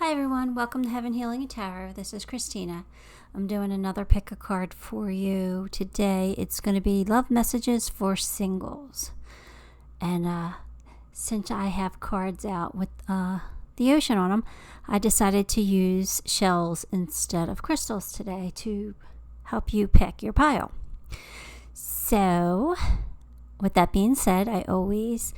Hi everyone, welcome to Heaven Healing and Tarot. This is Christina. I'm doing another pick a card for you today. It's going to be love messages for singles. And since I have cards out with the ocean on them, I decided to use shells instead of crystals today to help you pick your pile. So, with that being said, I always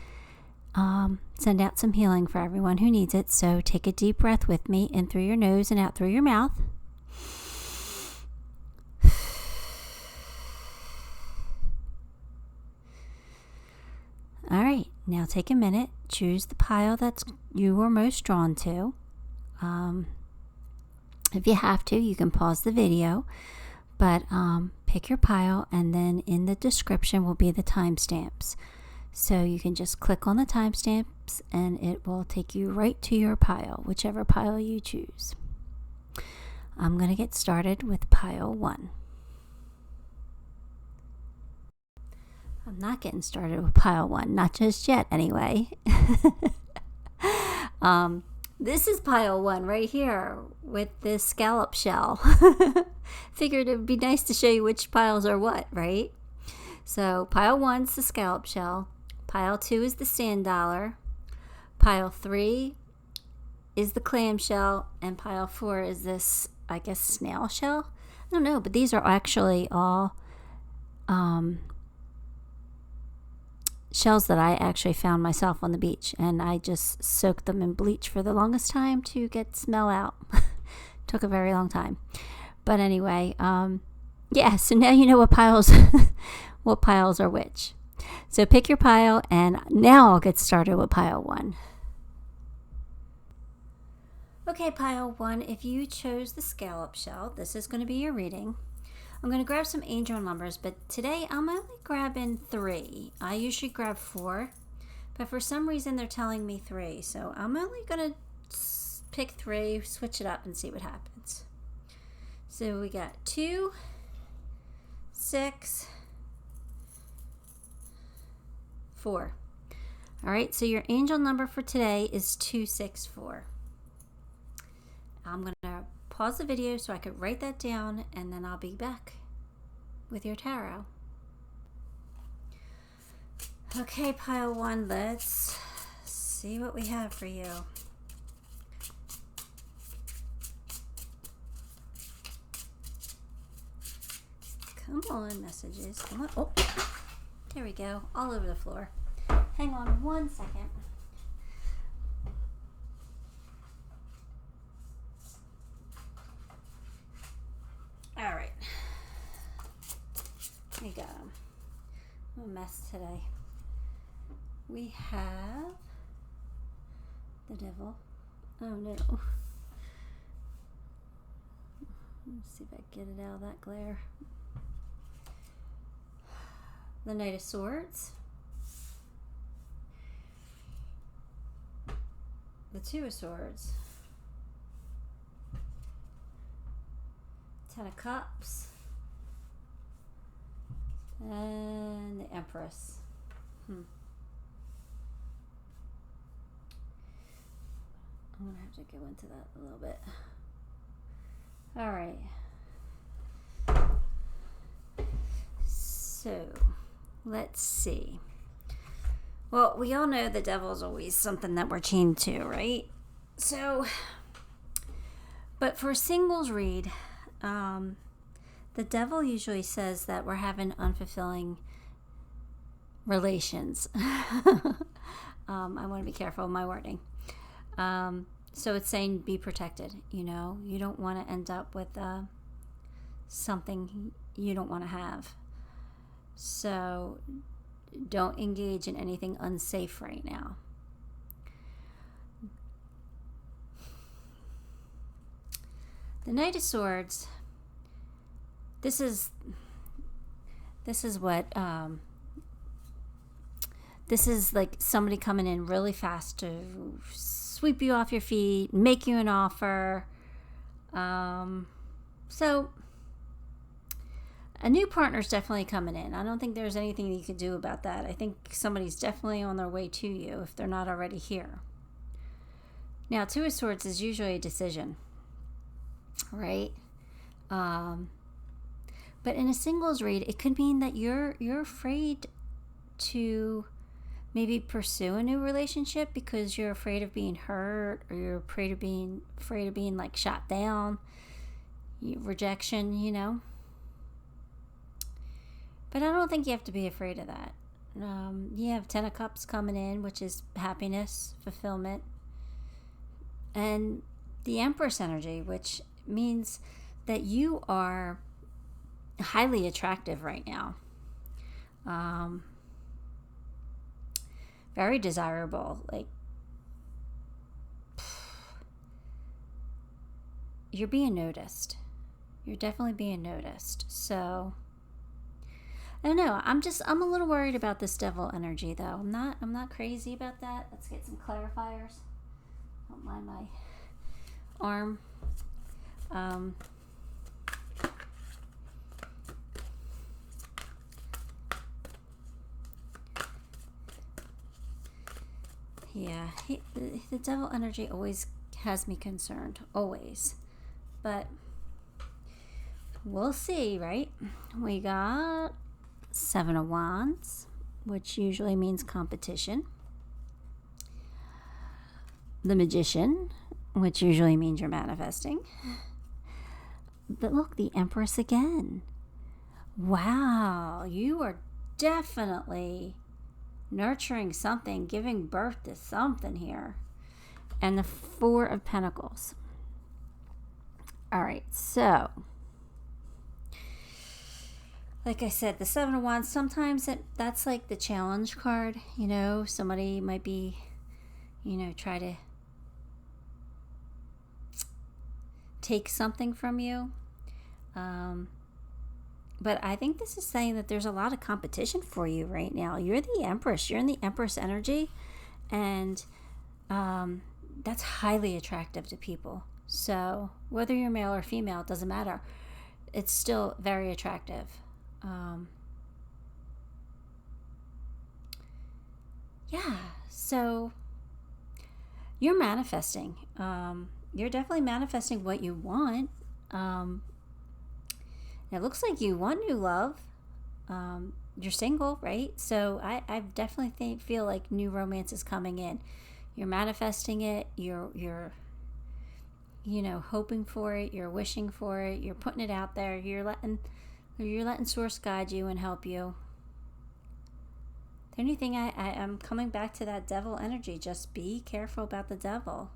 send out some healing for everyone who needs it. So take a deep breath with me, in through your nose and out through your mouth. All right, now take a minute. Choose the pile that you are most drawn to. If you have to, you can pause the video, but pick your pile, and then in the description will be the timestamps. So you can just click on the timestamps and it will take you right to your pile, whichever pile you choose. I'm going to get started with pile 1. I'm not getting started with pile 1, not just yet anyway. This is pile 1 right here with this scallop shell. Figured it would be nice to show you which piles are what, right? So pile 1's the scallop shell. Pile 2 is the sand dollar. Pile 3 is the clam shell. And pile 4 is this, I guess, snail shell? I don't know, but these are actually all shells that I actually found myself on the beach. And I just soaked them in bleach for the longest time to get smell out. Took a very long time. But anyway, yeah, so now you know what piles, what piles are which. So pick your pile, and now I'll get started with pile 1. Okay, pile 1, if you chose the scallop shell, this is going to be your reading. I'm going to grab some angel numbers, but today I'm only grabbing 3. I usually grab 4, but for some reason they're telling me 3. So I'm only going to pick 3, switch it up, and see what happens. So we got 2, 6, 4. All right, so your angel number for today is 264. I'm going to pause the video so I could write that down, and then I'll be back with your tarot. Okay, pile 1, let's see what we have for you. Come on, messages. Come on. Oh. There we go, all over the floor. Hang on 1 second. All right. We got them. I'm a mess today. We have the devil. Oh no. Let's see if I can get it out of that glare. The Knight of Swords, the Two of Swords, 10 of Cups, and the Empress. I'm going to have to go into that a little bit. All right. So let's see. Well, we all know the devil's always something that we're chained to, right? So, but for a singles read, the devil usually says that we're having unfulfilling relations. I want to be careful of my wording. So it's saying be protected. You know, you don't want to end up with something you don't want to have. So don't engage in anything unsafe right now. The Knight of Swords, this is what this is like somebody coming in really fast to sweep you off your feet, make you an offer. So a new partner's definitely coming in. I don't think there's anything you can do about that. I think somebody's definitely on their way to you if they're not already here. Now, Two of Swords is usually a decision, right? But in a singles read, it could mean that you're afraid to maybe pursue a new relationship because you're afraid of being hurt, or you're afraid of being like shot down, rejection, you know. But I don't think you have to be afraid of that. You have Ten of Cups coming in, which is happiness, fulfillment, and the Empress energy, which means that you are highly attractive right now. Very desirable. Like, you're being noticed. You're definitely being noticed. So I don't know. I'm a little worried about this devil energy, though. I'm not crazy about that. Let's get some clarifiers. Don't mind my arm. Yeah, the devil energy always has me concerned, always. But we'll see, right? We got Seven of Wands, which usually means competition. The Magician, which usually means you're manifesting. But look, the Empress again. Wow, you are definitely nurturing something, giving birth to something here. And the Four of Pentacles. All right, so like I said, the Seven of Wands, sometimes that's like the challenge card. You know, somebody might be, you know, try to take something from you. But I think this is saying that there's a lot of competition for you right now. You're the Empress. You're in the Empress energy. And that's highly attractive to people. So whether you're male or female, it doesn't matter. It's still very attractive. Yeah, so you're manifesting. You're definitely manifesting what you want. It looks like you want new love. You're single, right? So I definitely feel like new romance is coming in. You're manifesting it. You're you know, hoping for it. You're wishing for it. You're putting it out there. You're letting source guide you and help you. The only thing I'm coming back to that devil energy. Just be careful about the devil.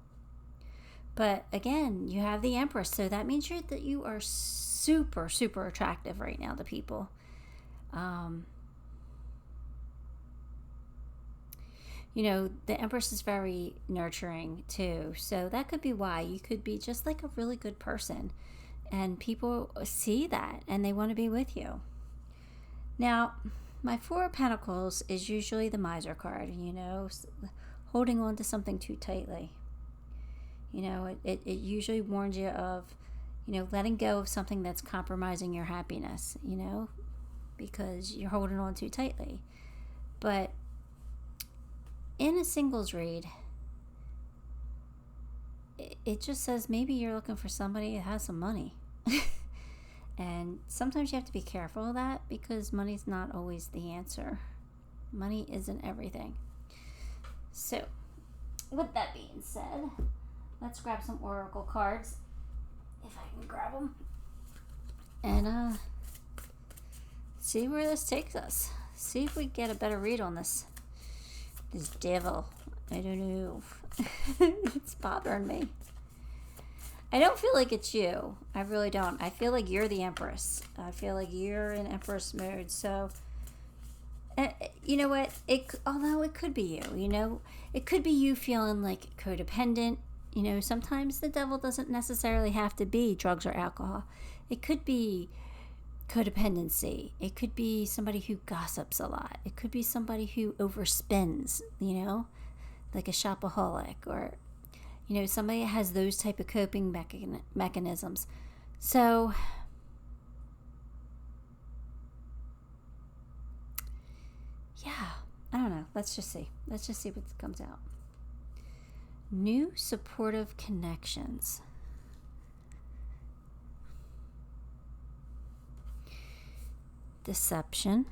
But again, you have the Empress, so that means that you are super, super attractive right now to people. You know, the Empress is very nurturing too, so that could be why you could be just like a really good person, and people see that and they want to be with you. Now, my Four of Pentacles is usually the Miser card, you know, holding on to something too tightly. You know, it usually warns you of, you know, letting go of something that's compromising your happiness, you know, because you're holding on too tightly. But in a singles read, it just says maybe you're looking for somebody that has some money. And sometimes you have to be careful of that, because money's not always the answer. Money isn't everything. So, with that being said, let's grab some oracle cards, if I can grab them, and see where this takes us. See if we get a better read on this devil. I don't know. It's bothering me. I don't feel like it's you. I really don't. I feel like you're the Empress. I feel like you're in Empress mode. So, you know what? Although it could be you. You know, it could be you feeling like codependent. You know, sometimes the devil doesn't necessarily have to be drugs or alcohol. It could be codependency. It could be somebody who gossips a lot. It could be somebody who overspends, you know, like a shopaholic, or, you know, somebody that has those type of coping mechanisms. So, yeah, I don't know. Let's just see what comes out. New supportive connections. Deception.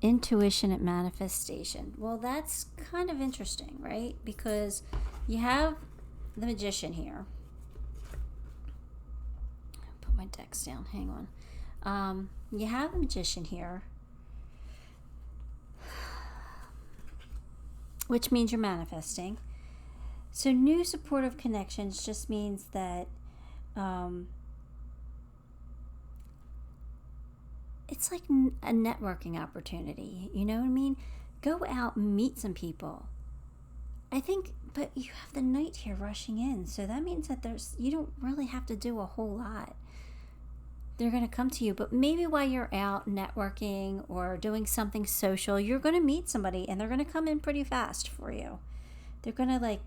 Intuition and manifestation. Well, that's kind of interesting, right? Because you have the Magician here. Put my decks down. Hang on. You have the Magician here, which means you're manifesting. So new supportive connections just means that it's like a networking opportunity. You know what I mean? Go out and meet some people. I think, but you have the Knight here rushing in, so that means that you don't really have to do a whole lot. They're going to come to you, but maybe while you're out networking or doing something social, you're going to meet somebody and they're going to come in pretty fast for you. They're going to like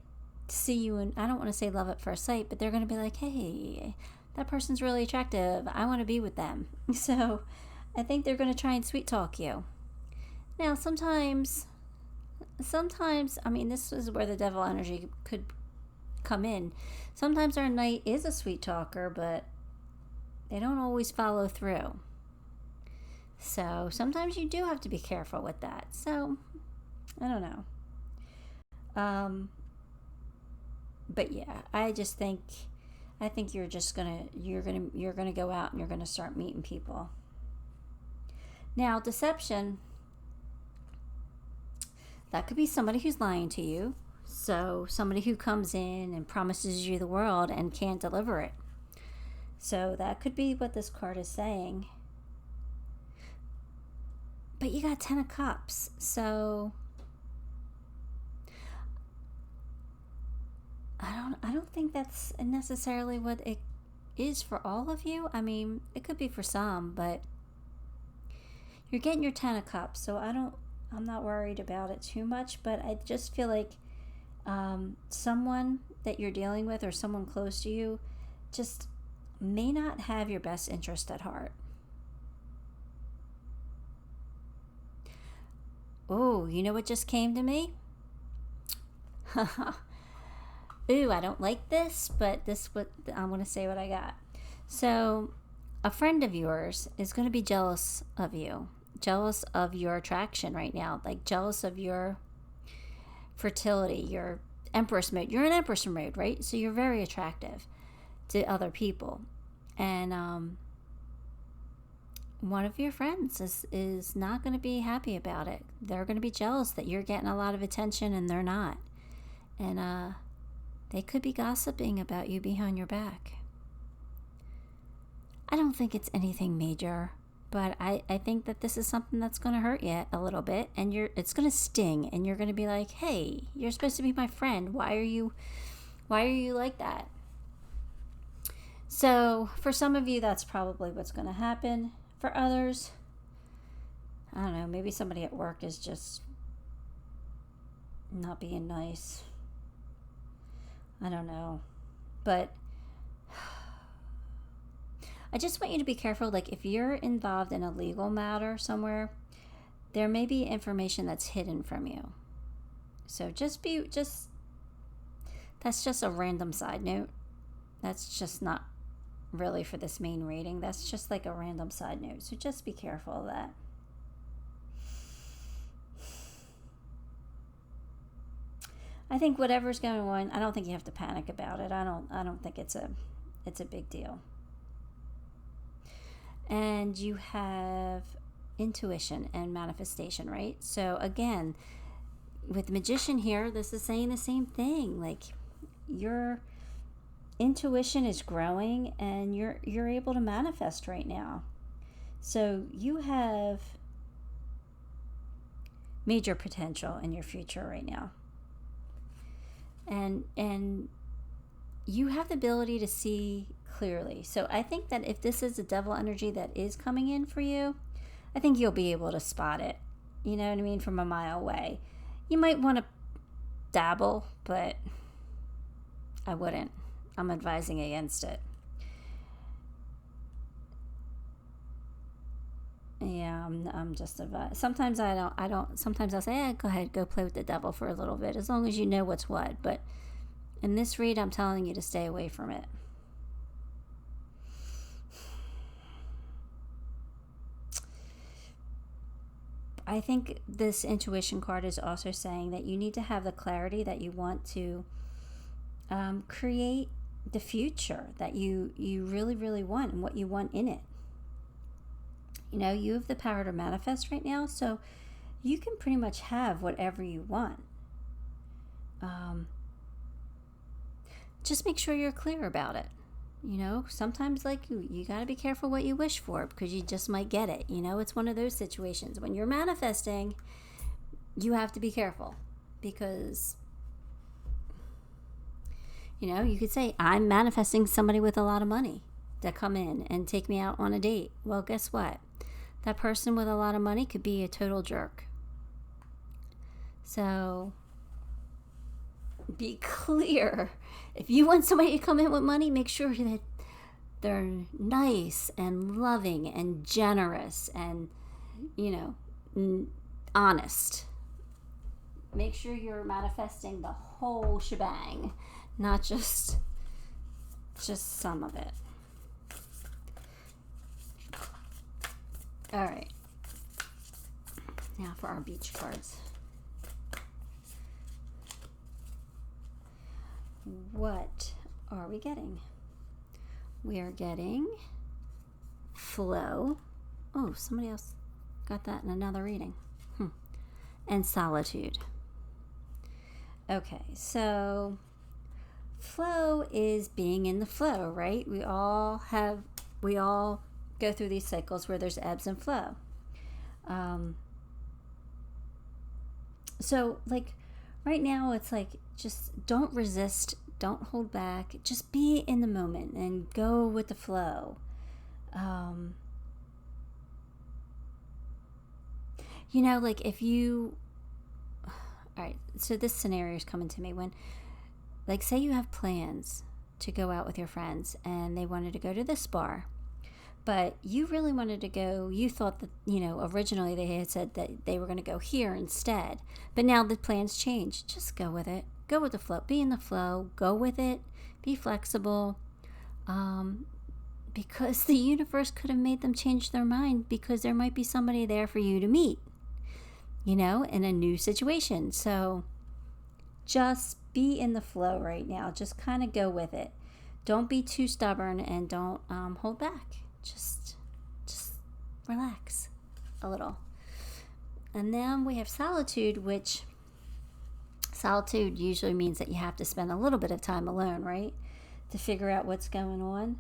see you, and I don't want to say love at first sight, but they're going to be like, hey, that person's really attractive. I want to be with them. So I think they're going to try and sweet talk you. Now, sometimes, I mean, this is where the devil energy could come in. Sometimes our Knight is a sweet talker, but they don't always follow through. So sometimes you do have to be careful with that. So I don't know. But yeah, I think you're gonna go out and you're gonna start meeting people. Now, deception, that could be somebody who's lying to you. So somebody who comes in and promises you the world and can't deliver it. So that could be what this card is saying. But you got 10 of Cups. So I don't think that's necessarily what it is for all of you. I mean, it could be for some, but you're getting your 10 of Cups. So I'm not worried about it too much, but I just feel like someone that you're dealing with or someone close to you just may not have your best interest at heart. Oh, you know what just came to me? Ooh, I don't like this, but I'm going to say what I got. So, a friend of yours is going to be jealous of you, jealous of your attraction right now, like jealous of your fertility, your Empress mode. You're in Empress mode, right? So you're very attractive to other people. And one of your friends is not going to be happy about it. They're going to be jealous that you're getting a lot of attention and they're not. And they could be gossiping about you behind your back. I don't think it's anything major, but I think that this is something that's going to hurt you a little bit, and it's going to sting, and you're going to be like, hey, you're supposed to be my friend. Why are you like that? So for some of you, that's probably what's going to happen. For others, I don't know, maybe somebody at work is just not being nice. I don't know. But I just want you to be careful. Like, if you're involved in a legal matter somewhere, there may be information that's hidden from you. So that's just a random side note. That's just not really for this main reading. That's just like a random side note. So just be careful of that. I think whatever's going on, I don't think you have to panic about it. I don't think it's a big deal. And you have intuition and manifestation, right? So again, with the Magician here, this is saying the same thing. Like, your intuition is growing and you're able to manifest right now. So you have major potential in your future right now. And you have the ability to see clearly. So I think that if this is a devil energy that is coming in for you, I think you'll be able to spot it. You know what I mean? From a mile away. You might want to dabble, but I wouldn't. I'm advising against it. Yeah, I'm just sometimes I don't, sometimes I'll say, go ahead, go play with the devil for a little bit, as long as you know what's what. But in this read, I'm telling you to stay away from it. I think this intuition card is also saying that you need to have the clarity that you want to create the future that you really, really want and what you want in it. You know, you have the power to manifest right now, so you can pretty much have whatever you want. Just make sure you're clear about it. You know, sometimes like you got to be careful what you wish for, because you just might get it. You know, it's one of those situations. When you're manifesting, you have to be careful, because, you know, you could say, I'm manifesting somebody with a lot of money to come in and take me out on a date. Well, guess what? That person with a lot of money could be a total jerk. So be clear. If you want somebody to come in with money, make sure that they're nice and loving and generous and, you know, honest. Make sure you're manifesting the whole shebang, not just some of it. All right. Now for our beach cards. What are we getting? We are getting flow. Oh, somebody else got that in another reading. And solitude. Okay, so flow is being in the flow, right? We all go through these cycles where there's ebbs and flow. So like right now it's like, just don't resist, don't hold back, just be in the moment and go with the flow. You know, like if you, all right, so this scenario is coming to me when, like, say you have plans to go out with your friends and they wanted to go to this bar, but you really wanted to go, you thought that, you know, originally they had said that they were going to go here instead, but now the plans change. Just go with it. Go with the flow. Be in the flow. Go with it. Be flexible. Because the universe could have made them change their mind, because there might be somebody there for you to meet, you know, in a new situation. So just be in the flow right now. Just kind of go with it. Don't be too stubborn and don't hold back. Just relax a little. And then we have solitude, which solitude usually means that you have to spend a little bit of time alone, right? To figure out what's going on.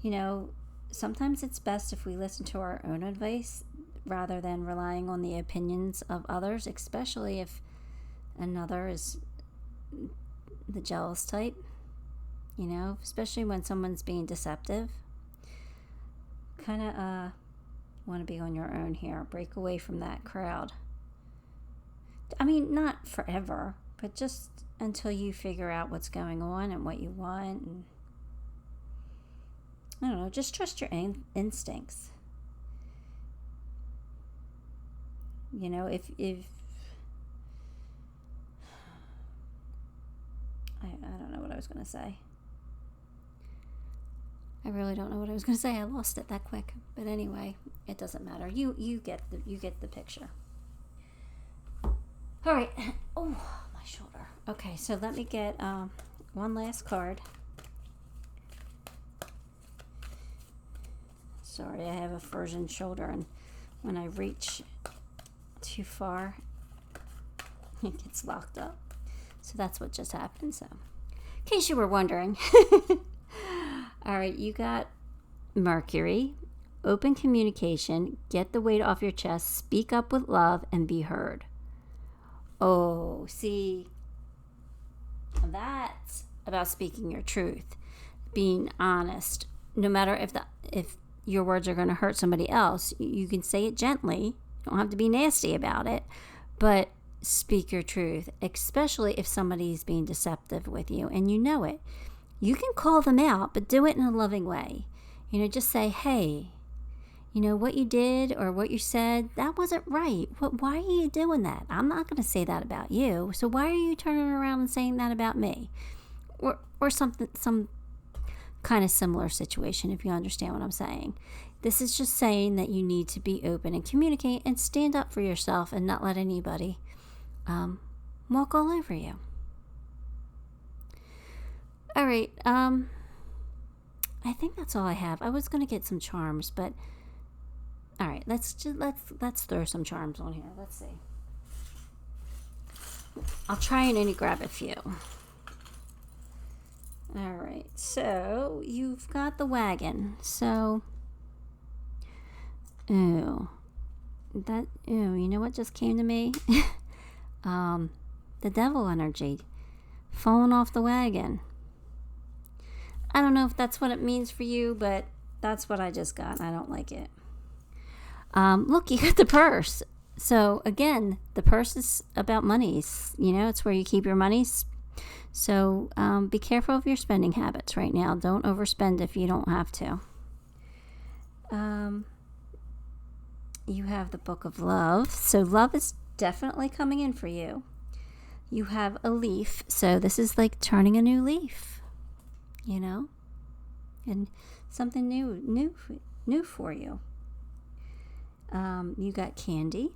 You know, sometimes it's best if we listen to our own advice rather than relying on the opinions of others, especially if another is the jealous type, you know, especially when someone's being deceptive. Kind of want to be on your own here. Break away from that crowd. I mean, not forever, but just until you figure out what's going on and what you want. And I don't know, just trust your instincts. You know, if I don't know what I was going to say. I really don't know what I was going to say. I lost it that quick. But anyway, it doesn't matter. You get the picture. All right. Oh, my shoulder. Okay, so let me get one last card. Sorry, I have a frozen shoulder, and when I reach too far, it gets locked up. So that's what just happened. So, in case you were wondering. All right, you got Mercury, open communication, get the weight off your chest, speak up with love, and be heard. Oh, see, that's about speaking your truth, being honest. No matter if your words are going to hurt somebody else, you can say it gently. You don't have to be nasty about it, but speak your truth, especially if somebody's being deceptive with you and you know it. You can call them out, but do it in a loving way. You know, just say, hey, you know, what you did or what you said, that wasn't right. Why are you doing that? I'm not going to say that about you. So why are you turning around and saying that about me? Or something, some kind of similar situation, if you understand what I'm saying. This is just saying that you need to be open and communicate and stand up for yourself and not let anybody walk all over you. All right. I think that's all I have. I was going to get some charms, but all right, let's throw some charms on here. Let's see. I'll try and only grab a few. All right, so you've got the wagon. So, you know what just came to me? The devil energy, falling off the wagon. I don't know if that's what it means for you, but that's what I just got. I don't like it. Look, you got the purse. So again, the purse is about monies. You know, it's where you keep your monies. So be careful of your spending habits right now. Don't overspend if you don't have to. You have the Book of Love. So love is definitely coming in for you. You have a leaf. So this is like turning a new leaf, you know, and something new for you. You got candy.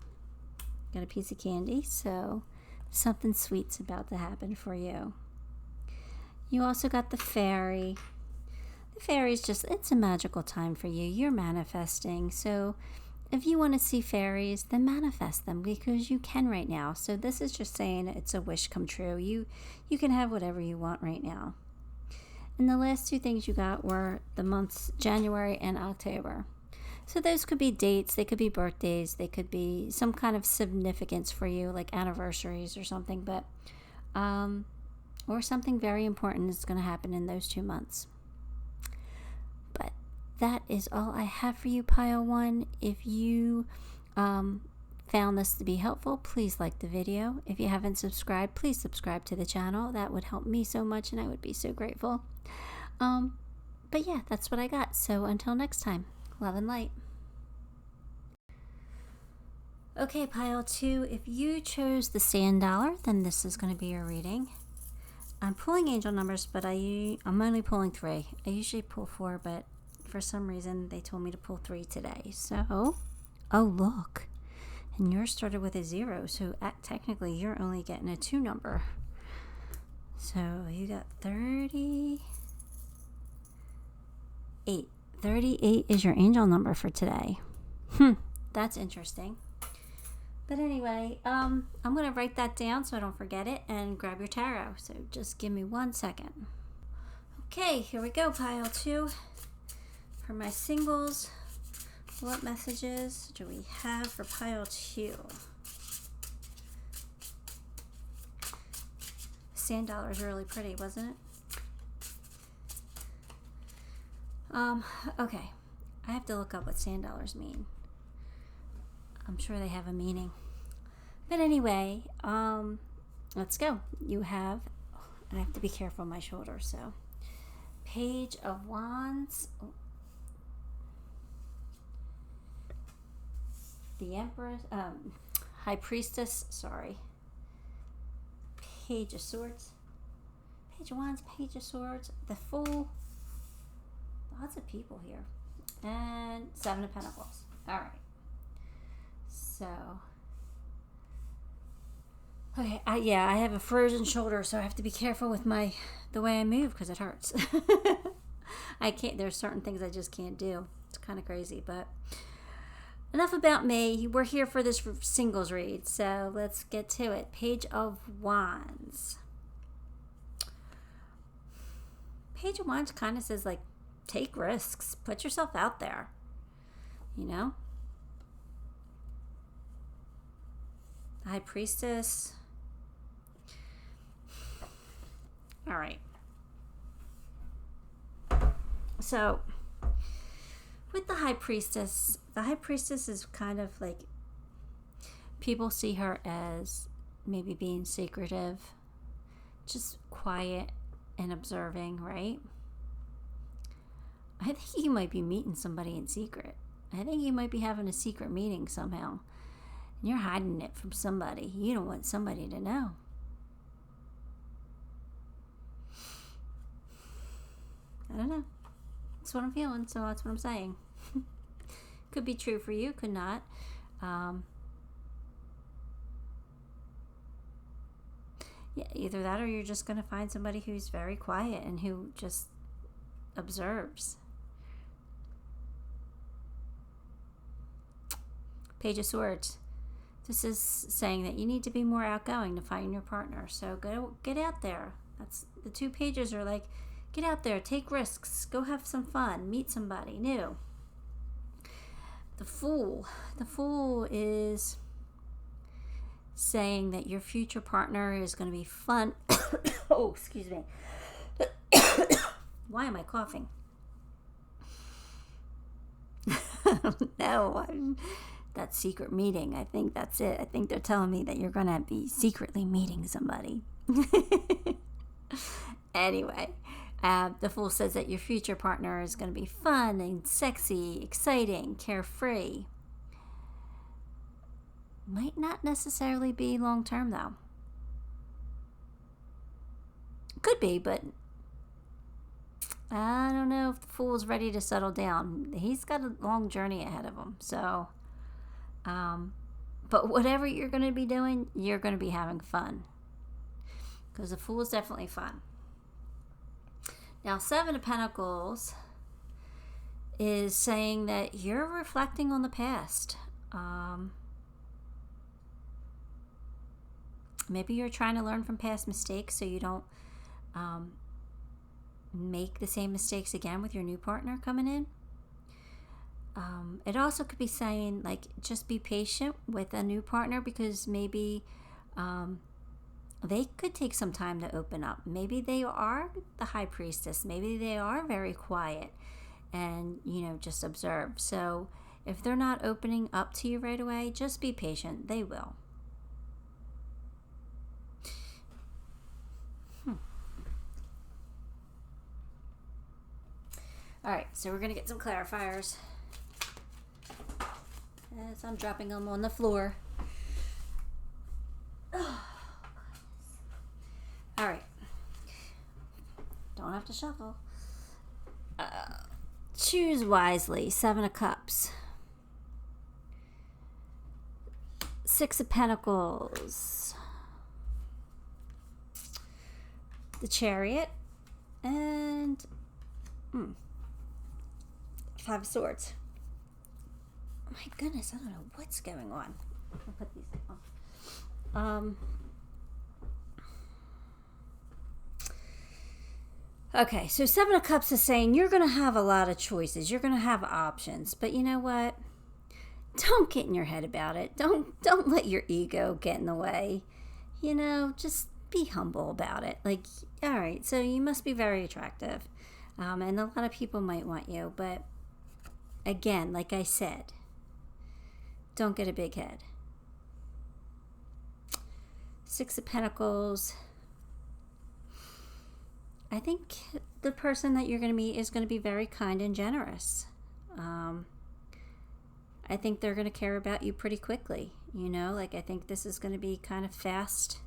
Got a piece of candy. So something sweet's about to happen for you. You also got the fairy. The fairy's just, it's a magical time for you. You're manifesting. So if you want to see fairies, then manifest them because you can right now. So this is just saying it's a wish come true. You can have whatever you want right now. And the last two things you got were the months January and October. So those could be dates, they could be birthdays, they could be some kind of significance for you, like anniversaries or something, but or something very important is going to happen in those 2 months. But that is all I have for you, Pile 1. If you found this to be helpful, please like the video. If you haven't subscribed, please subscribe to the channel. That would help me so much and I would be so grateful. But yeah, that's what I got. So until next time, love and light. Okay, Pile 2, if you chose the sand dollar, then this is going to be your reading. I'm pulling angel numbers, but I'm only pulling 3. I usually pull 4, but for some reason they told me to pull 3 today. So, oh look, and yours started with a 0, so technically you're only getting a 2 number. So you got 38. 38 is your angel number for today. That's interesting. But anyway, I'm going to write that down so I don't forget it and grab your tarot. So just give me 1 second. Okay, here we go, Pile 2. For my singles, what messages do we have for Pile 2? Sand dollar is really pretty, wasn't it? Okay. I have to look up what sand dollars mean. I'm sure they have a meaning. But anyway, let's go. You have, I have to be careful of my shoulder, so Page of Wands, the Empress, High Priestess, sorry, Page of Swords, Page of Wands, Page of Swords, the Fool, lots of people here, and 7 of Pentacles. All right. So, okay, I have a frozen shoulder, so I have to be careful with the way I move because it hurts. I can't, there's certain things I just can't do. It's kind of crazy, but enough about me. We're here for this singles read, so let's get to it. Page of Wands. Page of Wands kind of says, like, take risks. Put yourself out there, you know? High Priestess. All right. So, with the High Priestess is kind of like, people see her as maybe being secretive, just quiet and observing, right? I think you might be meeting somebody in secret. I think you might be having a secret meeting somehow. And you're hiding it from somebody. You don't want somebody to know. I don't know. That's what I'm feeling, so that's what I'm saying. Could be true for you, could not. Yeah, either that or you're just going to find somebody who's very quiet and who just observes. Page of Swords. This is saying that you need to be more outgoing to find your partner. So get out there. That's the 2 pages are like, get out there, take risks, go have some fun, meet somebody new. The Fool. The Fool is saying that your future partner is going to be fun. Oh, excuse me. Why am I coughing? I don't know. That secret meeting, I think that's it. I think they're telling me that you're going to be secretly meeting somebody. Anyway, the Fool says that your future partner is going to be fun and sexy, exciting, carefree. Might not necessarily be long-term, though. Could be, but I don't know if the Fool's ready to settle down. He's got a long journey ahead of him, so... but whatever you're going to be doing, you're going to be having fun. Because the Fool is definitely fun. Now, 7 of Pentacles is saying that you're reflecting on the past. Maybe you're trying to learn from past mistakes so you don't make the same mistakes again with your new partner coming in. It also could be saying, like, just be patient with a new partner because maybe they could take some time to open up. Maybe they are the high priestess. Maybe they are very quiet and, just observe. So if they're not opening up to you right away, just be patient. They will. All right, so we're going to get some clarifiers. As I'm dropping them on the floor. Oh, all right. Don't have to shuffle. Choose wisely. 7 of Cups. 6 of Pentacles. The Chariot. And 5 of Swords. My goodness, I don't know what's going on. I'll put these on. Okay, so 7 of Cups is saying you're going to have a lot of choices. You're going to have options. But you know what? Don't get in your head about it. Don't let your ego get in the way. Just be humble about it. Like, all right, so you must be very attractive. And a lot of people might want you. But again, like I said, don't get a big head. 6 of Pentacles. I think the person that you're going to meet is going to be very kind and generous. I think they're going to care about you pretty quickly. I think this is going to be kind of fast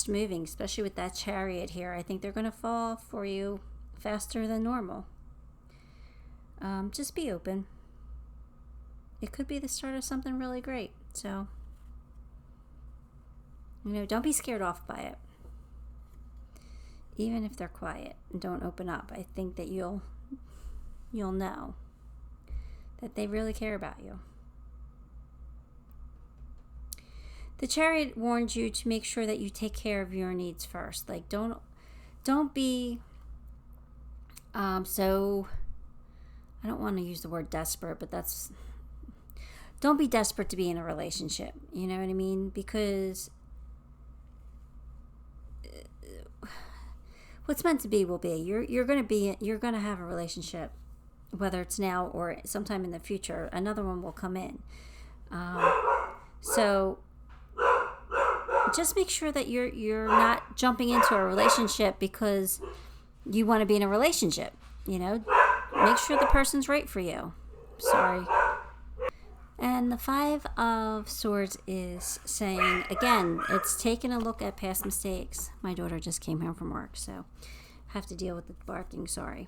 moving, especially with that Chariot here. I think they're going to fall for you faster than normal. Just be open. It could be the start of something really great. So, don't be scared off by it. Even if they're quiet and don't open up, I think that you'll know that they really care about you. The Chariot warns you to make sure that you take care of your needs first. Like, don't be so, I don't want to use the word desperate, but don't be desperate to be in a relationship. You know what I mean? Because what's meant to be will be. You're going to have a relationship, whether it's now or sometime in the future. Another one will come in. So just make sure that you're not jumping into a relationship because you want to be in a relationship. Make sure the person's right for you. Sorry. And the Five of Swords is saying, again, it's taking a look at past mistakes. My daughter just came home from work, so I have to deal with the barking, sorry.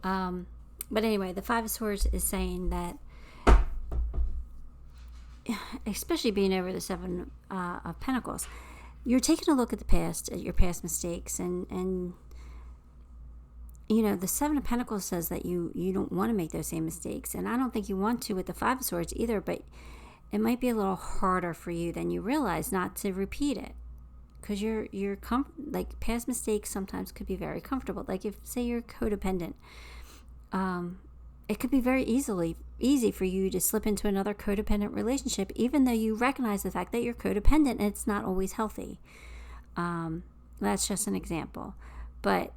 But anyway, the Five of Swords is saying that, especially being over the Seven of Pentacles, you're taking a look at the past, at your past mistakes, and you know, the Seven of Pentacles says that you don't want to make those same mistakes, and I don't think you want to with the Five of Swords either, but it might be a little harder for you than you realize not to repeat it, because like past mistakes sometimes could be very comfortable. Like if, say, you're codependent, it could be very easy for you to slip into another codependent relationship, even though you recognize the fact that you're codependent and it's not always healthy. That's just an example, but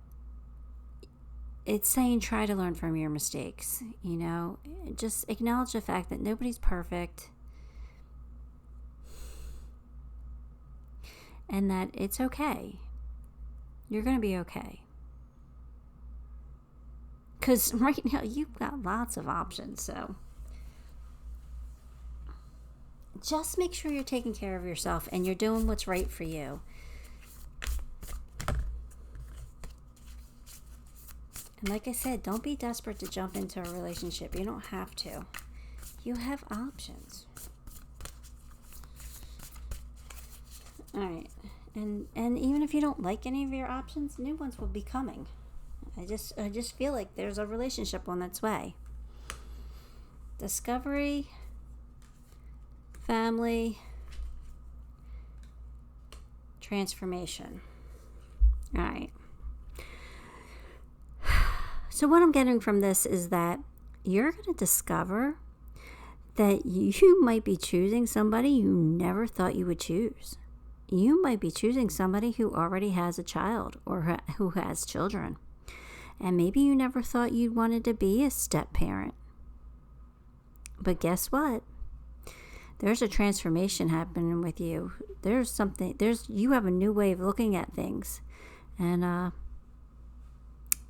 it's saying try to learn from your mistakes. You know, just acknowledge the fact that nobody's perfect, and that it's okay. You're going to be okay. Because right now you've got lots of options, so just make sure you're taking care of yourself and you're doing what's right for you. And like I said, don't be desperate to jump into a relationship. You don't have to. You have options. All right. And even if you don't like any of your options, new ones will be coming. I just feel like there's a relationship on its way. Discovery, family, transformation. All right. So what I'm getting from this is that you're going to discover that you might be choosing somebody you never thought you would choose. You might be choosing somebody who already has a child or who has children. And maybe you never thought you wanted to be a step parent. But guess what? There's a transformation happening with you. You have a new way of looking at things. And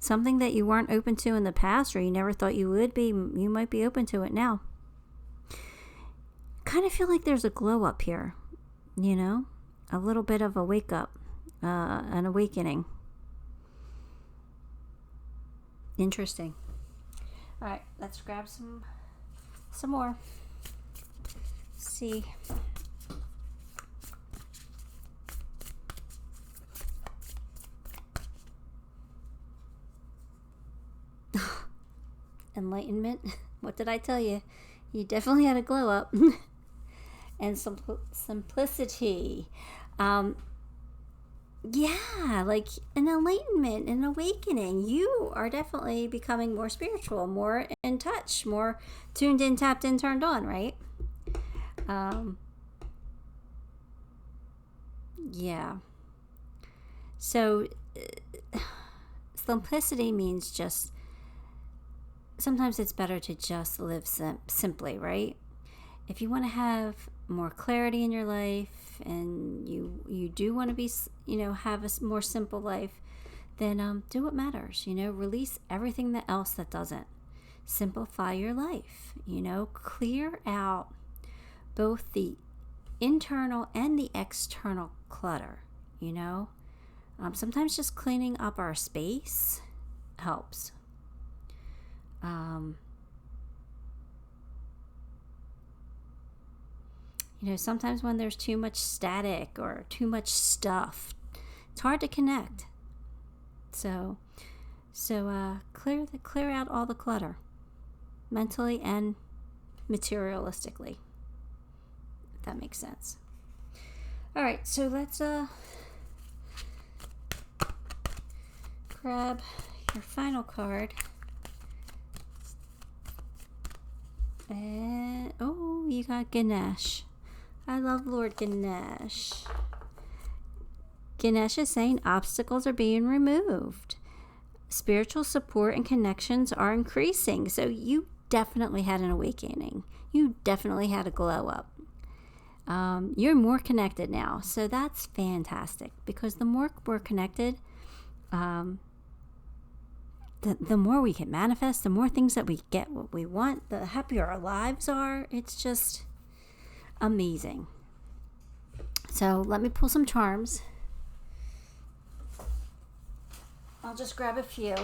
something that you weren't open to in the past, or you never thought you would be, you might be open to it now. Kind of feel like there's a glow up here, you know? A little bit of a wake up, an awakening. Interesting. All right, let's grab some more. See. Enlightenment. What did I tell you? You definitely had a glow up. And simplicity. Yeah, like an enlightenment, an awakening. You are definitely becoming more spiritual, more in touch, more tuned in, tapped in, turned on, right? Yeah. So simplicity means just, sometimes it's better to just live simply, right? If you want to have more clarity in your life, and you do want to be, have a more simple life, then do what matters. Release everything else that doesn't. Simplify your life. Clear out both the internal and the external clutter. Sometimes just cleaning up our space helps. Sometimes when there's too much static or too much stuff, it's hard to connect. So clear out all the clutter, mentally and materialistically, if that makes sense. All right, so let's grab your final card. And you got Ganesh. I love Lord Ganesh. Ganesh is saying obstacles are being removed. Spiritual support and connections are increasing. So you definitely had an awakening. You definitely had a glow up. You're more connected now. So that's fantastic, because the more we're connected, the more we can manifest, the more things that we get what we want, the happier our lives are. It's just amazing. So let me pull some charms. I'll just grab a few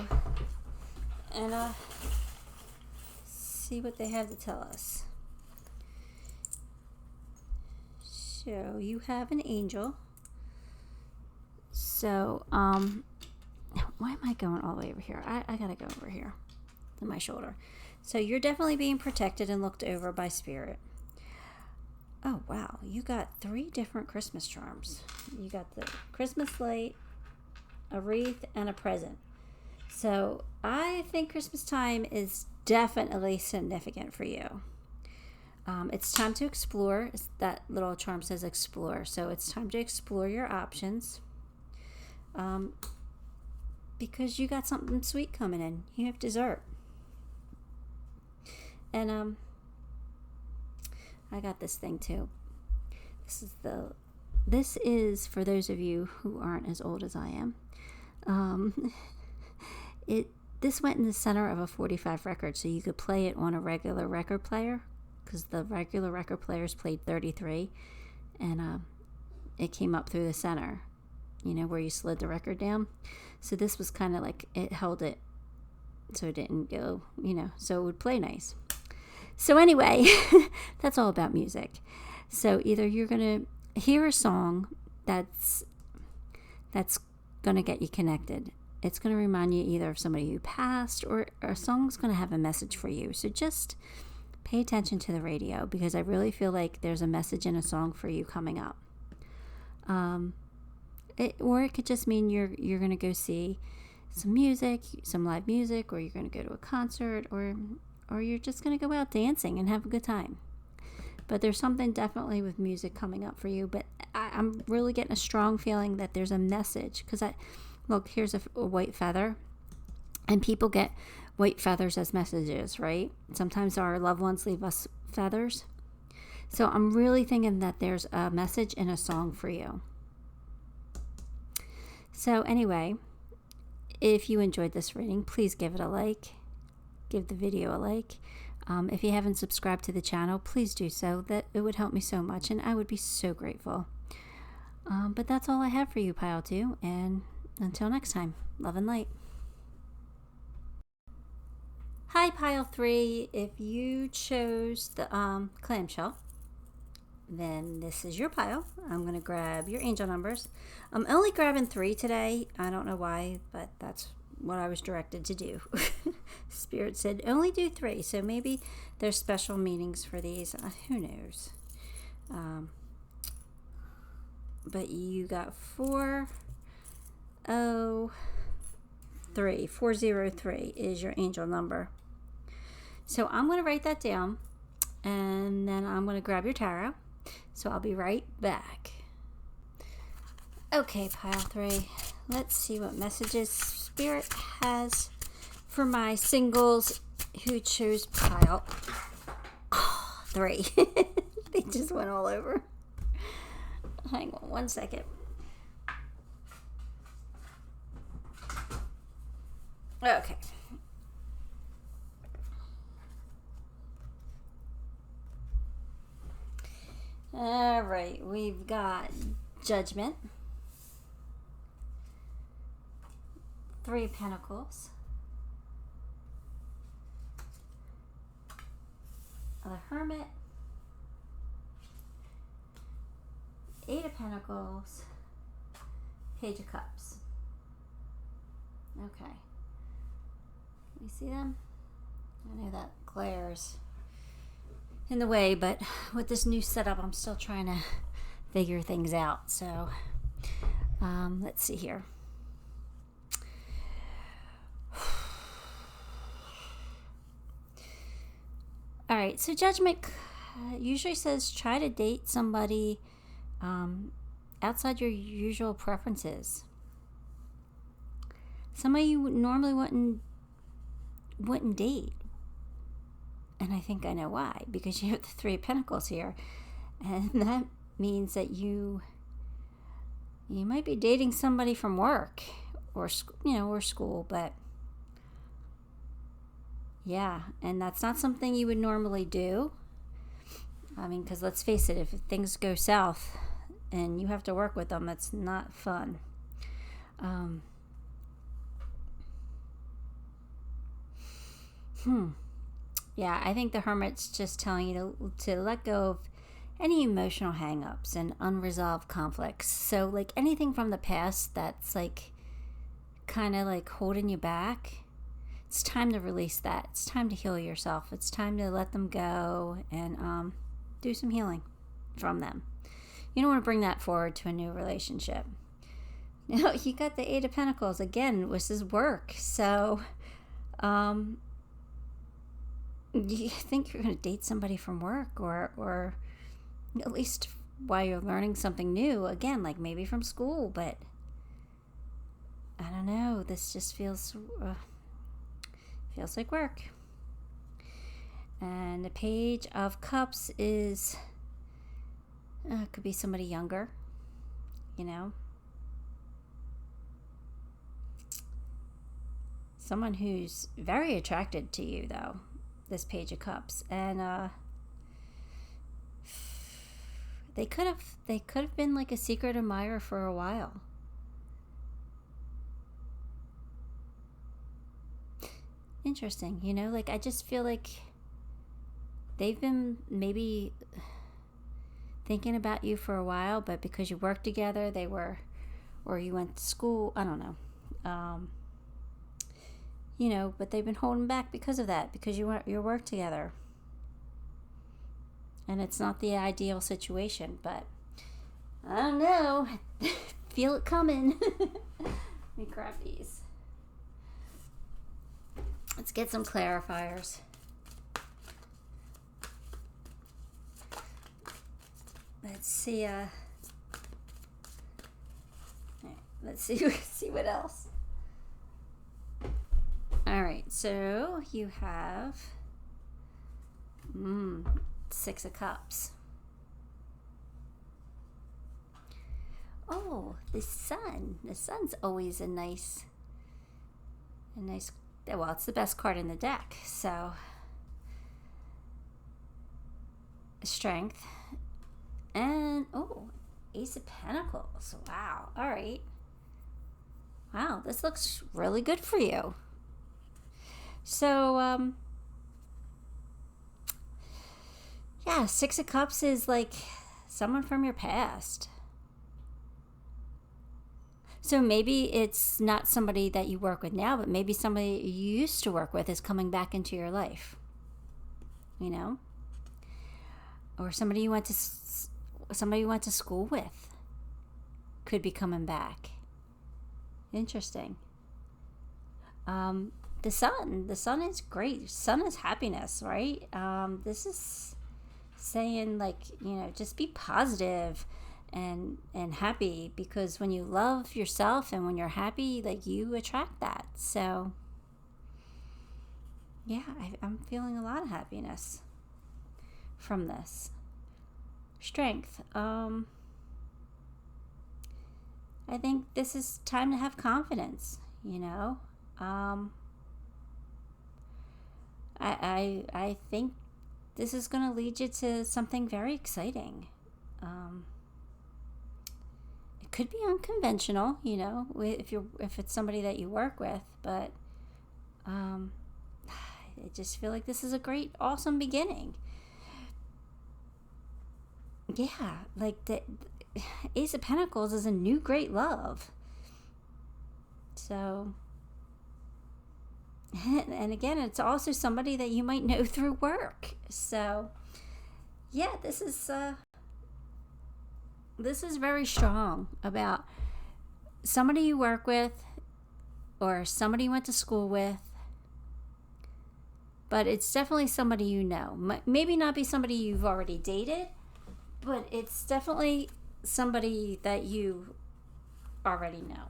and see what they have to tell us. So you have an angel. So, why am I going all the way over here? I gotta go over here to my shoulder. So you're definitely being protected and looked over by spirit. Oh, wow. You got 3 different Christmas charms. You got the Christmas light, a wreath, and a present. So I think Christmas time is definitely significant for you. It's time to explore. That little charm says explore. So it's time to explore your options. Because you got something sweet coming in. You have dessert. And I got this thing too. This is for those of you who aren't as old as I am. This went in the center of a 45 record, so you could play it on a regular record player, because the regular record players played 33, and it came up through the center, where you slid the record down. So this was kind of like, it held it so it didn't go, so it would play nice. So anyway, that's all about music. So either you're going to hear a song that's going to get you connected. It's going to remind you either of somebody who passed, or a song's going to have a message for you. So just pay attention to the radio, because I really feel like there's a message in a song for you coming up. Or it could just mean you're going to go see some music, some live music, or you're going to go to a concert, or you're just going to go out dancing and have a good time. But there's something definitely with music coming up for you. But I'm really getting a strong feeling that there's a message. Because look, here's a white feather. And people get white feathers as messages, right? Sometimes our loved ones leave us feathers. So I'm really thinking that there's a message in a song for you. So anyway, if you enjoyed this reading, please give it a like. Give the video a like. If you haven't subscribed to the channel, please do so. That it would help me so much, and I would be so grateful. But that's all I have for you, Pile 2, and until next time, love and light. Hi, Pile 3. If you chose the clamshell, then this is your pile. I'm going to grab your angel numbers. I'm only grabbing 3 today. I don't know why, but that's what I was directed to do. Spirit said only do 3, so maybe there's special meanings for these. Who knows? But you got 403. 403 is your angel number. So I'm going to write that down, and then I'm going to grab your tarot. So I'll be right back. Okay, Pile 3. Let's see what messages Spirit has for my singles who chose Pile 3. They just went all over. Hang on one second. Okay. All right, we've got Judgment, 3 of Pentacles, the Hermit, 8 of Pentacles, Page of Cups. Okay. You see them? I know that glares in the way, but with this new setup, I'm still trying to figure things out. So let's see here. All right, so Judgment usually says try to date somebody outside your usual preferences. Somebody you normally wouldn't date. And I think I know why, because you have the 3 of Pentacles here, and that means that you might be dating somebody from work or school, but Yeah, and that's not something you would normally do. I mean, because let's face it, if things go south and you have to work with them, that's not fun. Yeah, I think the Hermit's just telling you to let go of any emotional hang-ups and unresolved conflicts. So, like, anything from the past that's, like, kind of, like, holding you back, it's time to release that. It's time to heal yourself. It's time to let them go and do some healing from them. You don't want to bring that forward to a new relationship. Now, you got the Eight of Pentacles. Again, this is work. So, you think you're going to date somebody from work or at least while you're learning something new. Again, like maybe from school, but I don't know. This just feels like work. And the Page of Cups is could be somebody younger, you know. Someone who's very attracted to you, though, this Page of Cups. And they could have been like a secret admirer for a while. Interesting, you know, like I just feel like they've been maybe thinking about you for a while, but because you worked together, or you went to school, I don't know. You know, but they've been holding back because of that, because you work together. And it's not the ideal situation, but I don't know. Feel it coming. Let me grab these. Let's get some clarifiers. Let's see. Let's see what else. All right, so you have Six of Cups. Oh, the Sun. The Sun's always a nice. Well, it's the best card in the deck. So, Strength, and Ace of Pentacles. Wow. All right. Wow, this looks really good for you. So, yeah, Six of Cups is like someone from your past. So maybe it's not somebody that you work with now, but maybe somebody you used to work with is coming back into your life. You know? Or somebody you went to school with could be coming back. Interesting. The sun is great. Sun is happiness, right? This is saying, like, you know, just be positive and happy, because when you love yourself and when you're happy, like, you attract that. So yeah, I'm feeling a lot of happiness from this. Strength. I think this is time to have confidence, you know. I think this is going to lead you to something very exciting. It could be unconventional, you know, if it's somebody that you work with, but I just feel like this is a great, awesome beginning. Yeah, like the Ace of Pentacles is a new great love. So, and again, it's also somebody that you might know through work. So, yeah, this is very strong about somebody you work with or somebody you went to school with. But it's definitely somebody you know. Maybe not be somebody you've already dated, but it's definitely somebody that you already know.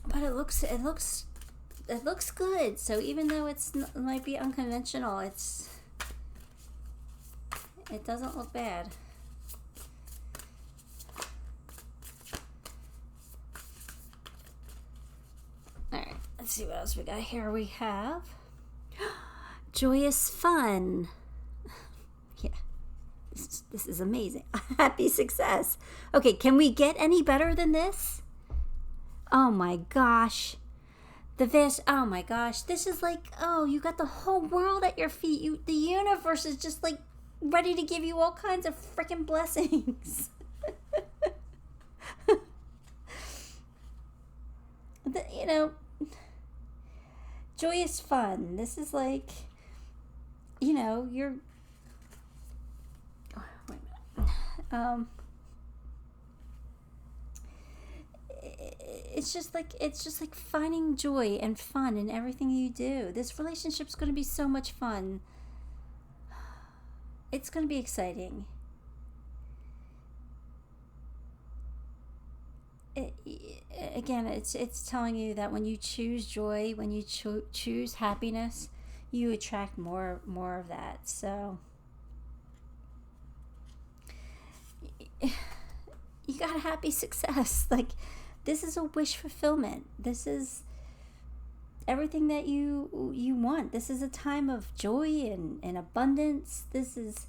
But it looks good. So even though it might be unconventional, it doesn't look bad. All right, Let's see what else we got here. We have joyous fun. Yeah, this is amazing. Happy success. Okay, can we get any better than this? Oh my gosh. Oh my gosh. This is like, oh, you got the whole world at your feet. The universe is just like ready to give you all kinds of freaking blessings. You know, joyous fun. This is like, you know, you're, oh, wait a minute. It's just like finding joy and fun in everything you do. This relationship's going to be so much fun. It's going to be exciting. Again, it's telling you that when you choose joy, when you choose happiness, you attract more of that. So you got a happy success. Like, this is a wish fulfillment. This is everything that you want. This is a time of joy and abundance. This is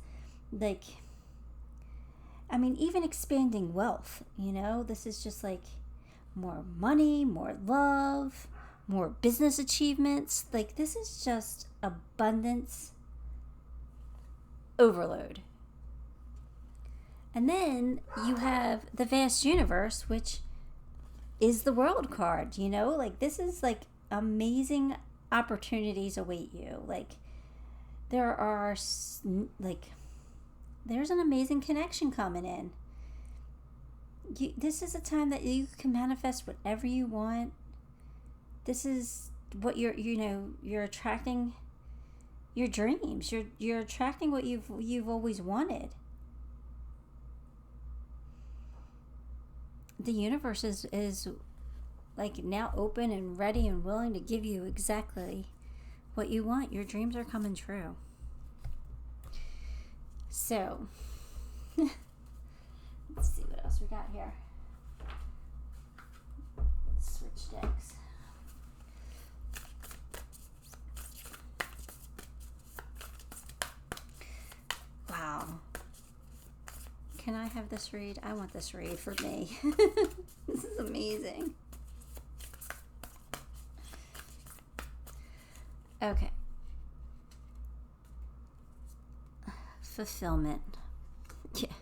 like, I mean, even expanding wealth, you know, this is just like more money, more love, more business achievements. Like, this is just abundance overload. And then you have the vast universe, which is the world card, you know, like this is like amazing opportunities await you. Like, there are like, there's an amazing connection coming in. This is a time that you can manifest whatever you want. This is what you're attracting your dreams. You're attracting what you've always wanted. The universe is like now open and ready and willing to give you exactly what you want. Your dreams are coming true. So, let's see what else we got here. Switch decks. Wow. Can I have this read? I want this read for me. This is amazing. Okay. Fulfillment. Yeah.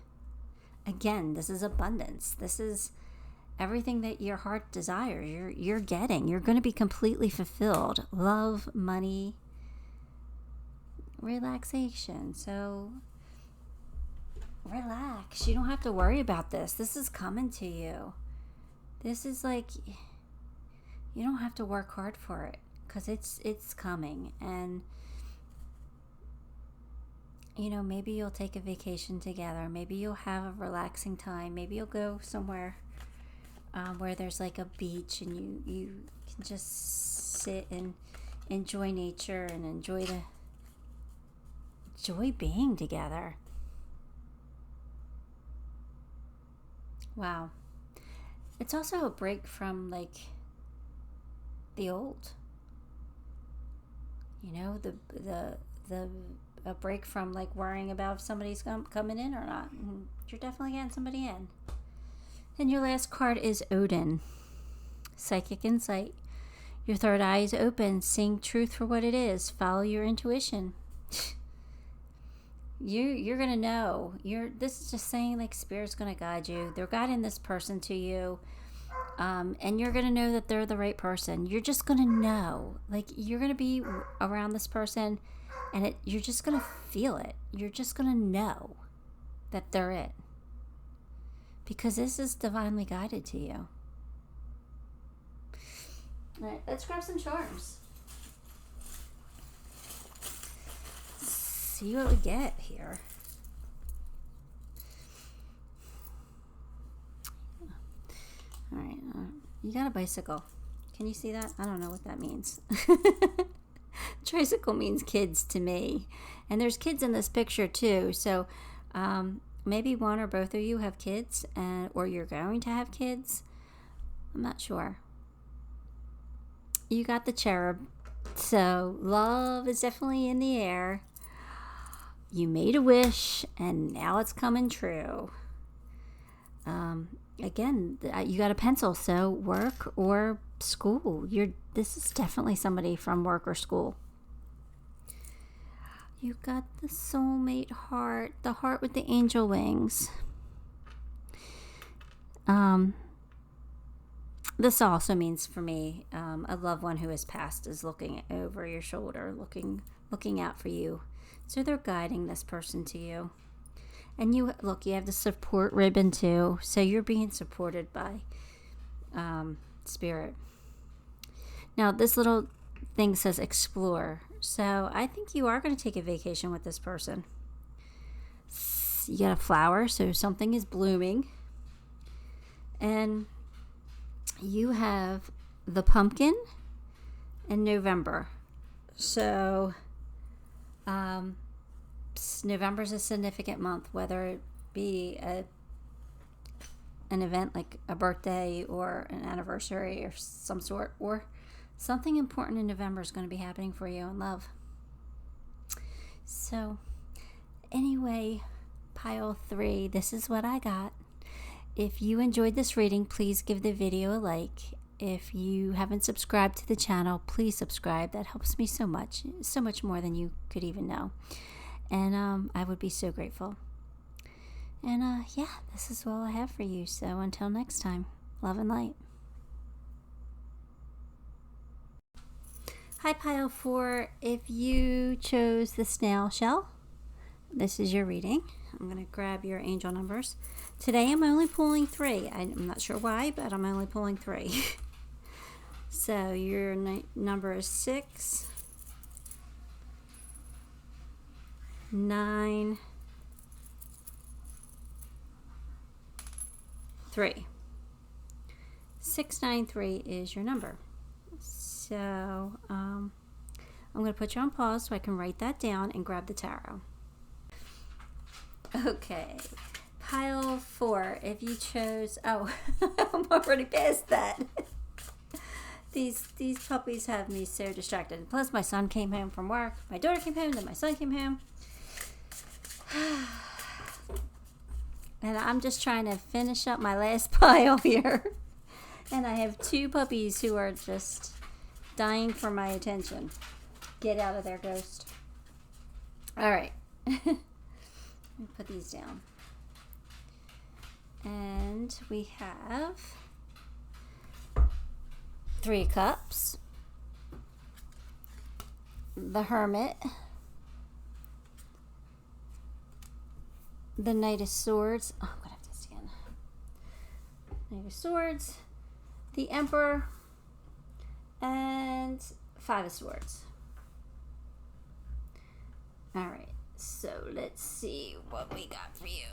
Again, this is abundance. This is everything that your heart desires. You're getting. You're going to be completely fulfilled. Love, money, relaxation. So relax. You don't have to worry about this. This is coming to you. This is like, you don't have to work hard for it because it's coming. And you know, maybe you'll take a vacation together. Maybe you'll have a relaxing time. Maybe you'll go somewhere where there's like a beach and you can just sit and enjoy nature and enjoy being together. Wow. It's also a break from like the old. You know, a break from like worrying about if somebody's coming in or not. You're definitely getting somebody in. And your last card is Odin. Psychic insight. Your third eye is open, seeing truth for what it is. Follow your intuition. You're gonna know. This is just saying like Spirit's gonna guide you. They're guiding this person to you. And you're gonna know that they're the right person. You're just gonna know. Like, you're gonna be around this person and you're just gonna feel it. You're just gonna know that they're it. Because this is divinely guided to you. Alright, let's grab some charms. See what we get here. Alright, you got a bicycle. Can you see that? I don't know what that means. Tricycle means kids to me. And there's kids in this picture too. So maybe one or both of you have kids, or you're going to have kids. I'm not sure. you got the cherub. So love is definitely in the air. You made a wish and now it's coming true. Again, you got a pencil, so work or school. This is definitely somebody from work or school. You got the soulmate heart, the heart with the angel wings. This also means for me, a loved one who has passed is looking over your shoulder, looking out for you. So they're guiding this person to you. And you have the support ribbon too. So you're being supported by spirit. Now this little thing says explore. So I think you are going to take a vacation with this person. You got a flower, so something is blooming. And you have the pumpkin in November. So November is a significant month, whether it be an event like a birthday or an anniversary or some sort, or something important in November is going to be happening for you in love. So anyway, pile 3, this is what I got. If you enjoyed this reading, please give the video a like. If you haven't subscribed to the channel, please subscribe. That helps me so much more than you could even know. And I would be so grateful. And yeah, this is all I have for you. So until next time, love and light. Hi, pile 4. If you chose the snail shell, this is your reading. I'm going to grab your angel numbers. Today I'm only pulling 3. I'm not sure why, but I'm only pulling 3. So your number is 6, 9, 3. 693 is your number. So I'm going to put you on pause so I can write that down and grab the tarot. Okay, pile 4. If you chose, I'm already past that. These puppies have me so distracted. Plus, my son came home from work. My daughter came home, then my son came home. And I'm just trying to finish up my last pile here. And I have 2 puppies who are just dying for my attention. Get out of there, ghost. All right. Let me put these down. And we have 3 cups, the Hermit, the Knight of Swords. Oh, I'm going to have this again. Knight of Swords, the Emperor, and 5 of Swords. All right. So let's see what we got for you.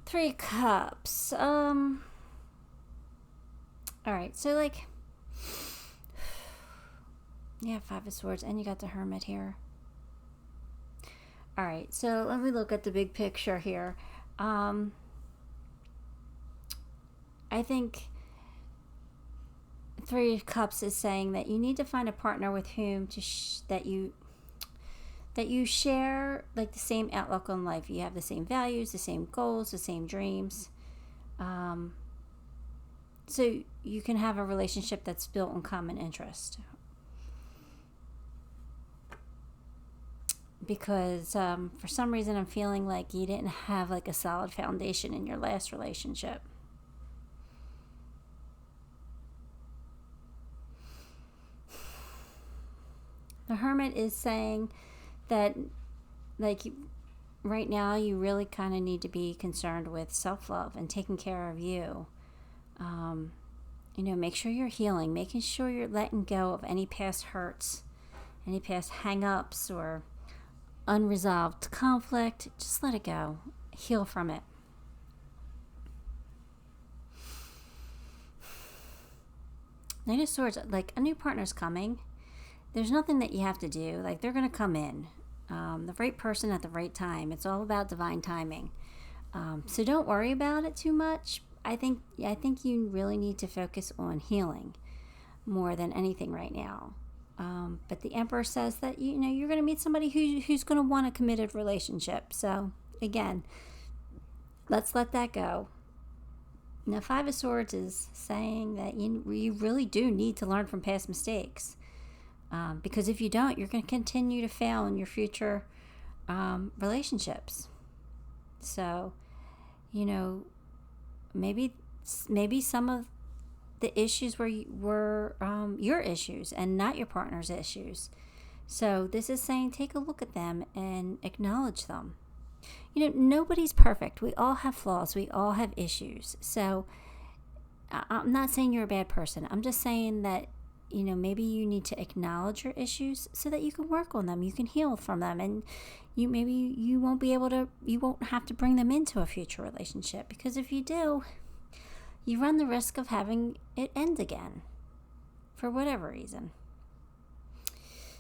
3 cups. All right. So like, yeah, 5 of Swords, and you got the Hermit here. All right. So let me look at the big picture here. I think 3 of Cups is saying that you need to find a partner with whom that you share like the same outlook on life. You have the same values, the same goals, the same dreams. So you can have a relationship that's built on common interest. Because for some reason I'm feeling like you didn't have like a solid foundation in your last relationship. The Hermit is saying that like right now you really kind of need to be concerned with self-love and taking care of you. Make sure you're healing, making sure you're letting go of any past hurts, any past hang-ups or unresolved conflict. Just let it go. Heal from it. Knight of Swords, like a new partner's coming. There's nothing that you have to do. Like they're going to come in. The right person at the right time. It's all about divine timing. So don't worry about it too much. I think you really need to focus on healing more than anything right now. But the Emperor says that you're going to meet somebody who's going to want a committed relationship. So again, let's let that go. Now, Five of Swords is saying that you really do need to learn from past mistakes. Because if you don't, you're going to continue to fail in your future relationships. So, maybe some of the issues were your issues and not your partner's issues. So this is saying take a look at them and acknowledge them. Nobody's perfect. We all have flaws. We all have issues. So I'm not saying you're a bad person. I'm just saying that, maybe you need to acknowledge your issues so that you can work on them. You can heal from them. And you won't have to bring them into a future relationship. Because if you do, you run the risk of having it end again for whatever reason.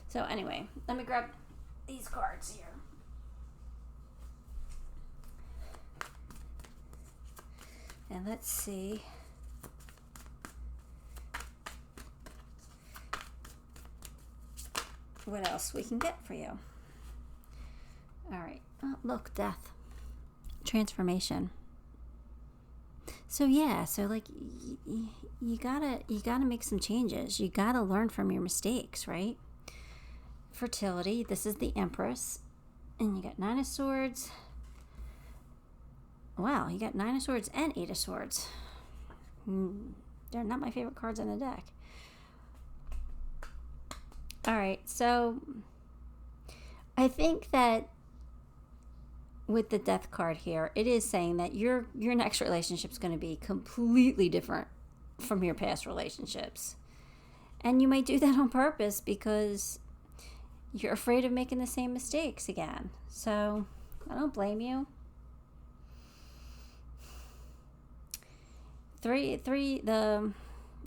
So anyway, let me grab these cards here. And let's see what else we can get for you. All right. Oh, look, death. Transformation. So like you gotta make some changes. You gotta learn from your mistakes, right? Fertility. This is the Empress, and you got Nine of Swords. Wow, you got Nine of Swords and Eight of Swords. They're not my favorite cards in the deck. All right, so I think that with the Death card here, it is saying that your next relationship is going to be completely different from your past relationships. And you might do that on purpose because you're afraid of making the same mistakes again. So I don't blame you. The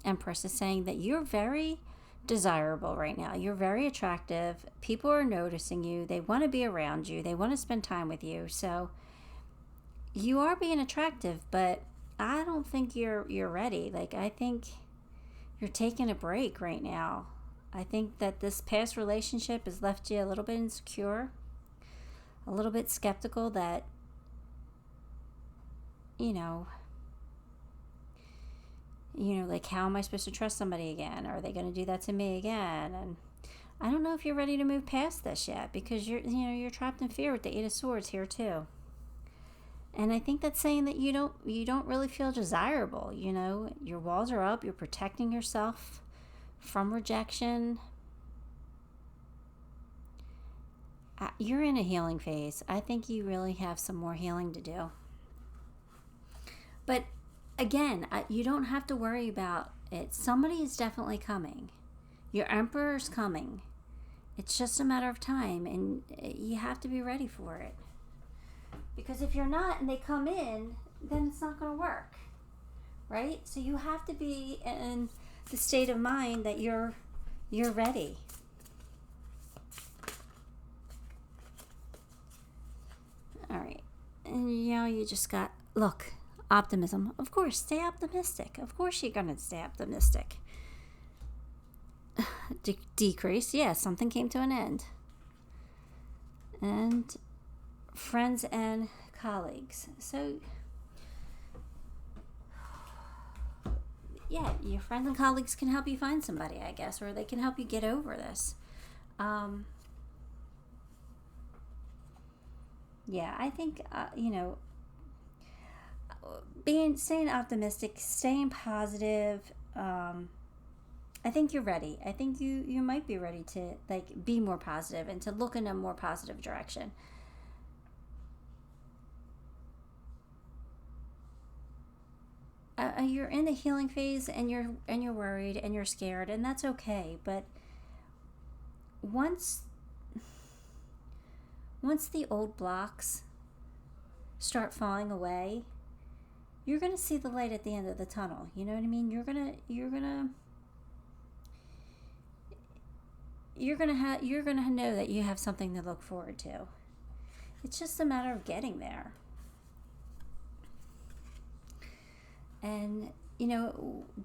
Empress is saying that you're very desirable right now. You're very attractive. People are noticing you. They want to be around you. They want to spend time with you. So you are being attractive, but I don't think you're ready. Like, I think you're taking a break right now. I think that this past relationship has left you a little bit insecure, a little bit skeptical that, like, how am I supposed to trust somebody again? Are they going to do that to me again? And I don't know if you're ready to move past this yet because you're trapped in fear with the Eight of Swords here too. And I think that's saying that you don't really feel desirable. Your walls are up. You're protecting yourself from rejection. You're in a healing phase. I think you really have some more healing to do. But again, you don't have to worry about it. Somebody is definitely coming. Your Emperor's coming. It's just a matter of time, and you have to be ready for it. Because if you're not and they come in, then it's not going to work. Right? So you have to be in the state of mind that you're ready. All right. And you just got, look, optimism. Of course, stay optimistic. Of course you're going to stay optimistic. Decrease. Yeah, something came to an end. And friends and colleagues. So, yeah, your friends and colleagues can help you find somebody, I guess, or they can help you get over this. Yeah, I think, staying optimistic, staying positive. I think you're ready. I think you might be ready to be more positive and to look in a more positive direction. You're in the healing phase and you're worried and you're scared, and that's okay. But once the old blocks start falling away, you're going to see the light at the end of the tunnel. You know what I mean? You're going to know that you have something to look forward to. It's just a matter of getting there. And,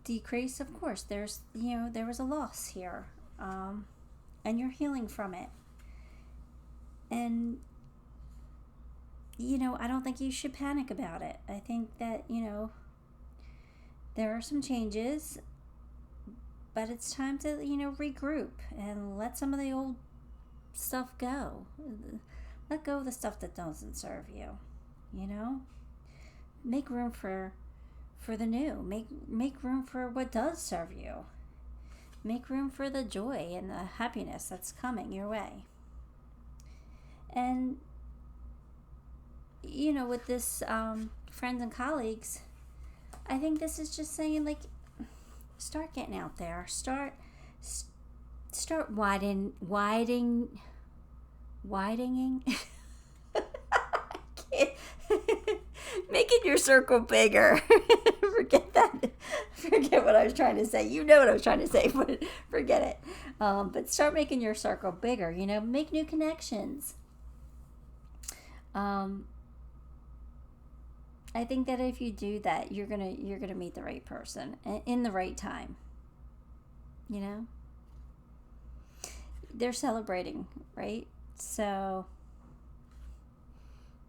decrease, of course, there was a loss here. And you're healing from it. And, I don't think you should panic about it. I think that, there are some changes, but it's time to, regroup and let some of the old stuff go. Let go of the stuff that doesn't serve you, Make room for the new. Make room for what does serve you. Make room for the joy and the happiness that's coming your way. And, with this friends and colleagues, I think this is just saying, like, start getting out there. Start widening. Making your circle bigger. Forget that. Forget what I was trying to say. You know what I was trying to say, but forget it. But start making your circle bigger. Make new connections. I think that if you do that, you're gonna meet the right person in the right time. They're celebrating, right? So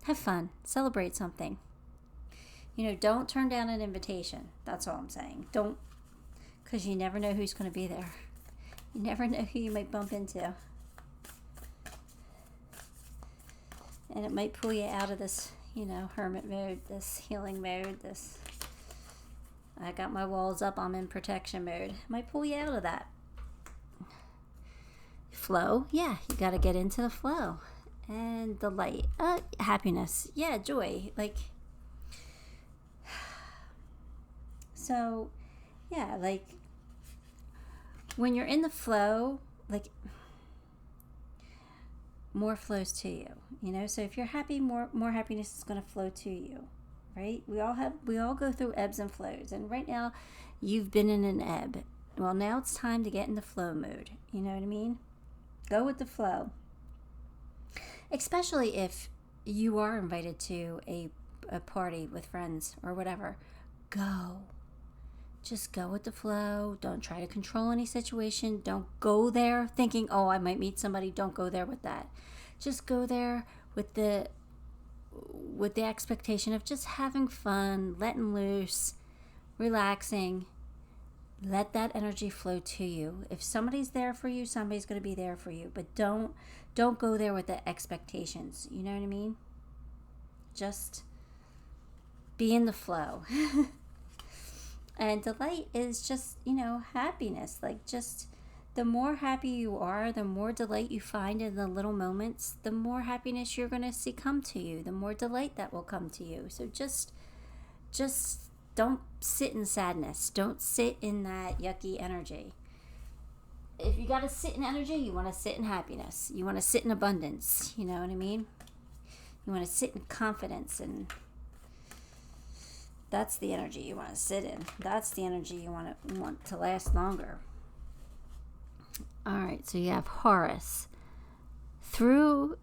have fun. Celebrate something. Don't turn down an invitation. That's all I'm saying. Don't, because you never know who's going to be there. You never know who you might bump into. And it might pull you out of this, hermit mode, this healing mode, I got my walls up, I'm in protection mode. It might pull you out of that. Flow, yeah, you got to get into the flow. And the light, happiness, yeah, joy, so, yeah, when you're in the flow, more flows to you, so if you're happy, more happiness is going to flow to you, right? We all go through ebbs and flows, and right now you've been in an ebb. Well, now it's time to get in the flow mode. You know what I mean? Go with the flow. Especially if you are invited to a party with friends or whatever. Go. Just go with the flow. Don't try to control any situation. Don't go there thinking, oh, I might meet somebody. Don't go there with that. Just go there with the expectation of just having fun, letting loose, relaxing. Let that energy flow to you. If somebody's there for you, somebody's going to be there for you. But don't go there with the expectations. You know what I mean? Just be in the flow. And delight is just, happiness. Just the more happy you are, the more delight you find in the little moments, the more happiness you're going to see come to you, the more delight that will come to you. So just don't sit in sadness. Don't sit in that yucky energy. If you got to sit in energy, you want to sit in happiness. You want to sit in abundance. You know what I mean? You want to sit in confidence, and that's the energy you want to sit in. That's the energy you want to last longer. All right, so you have Horus. Your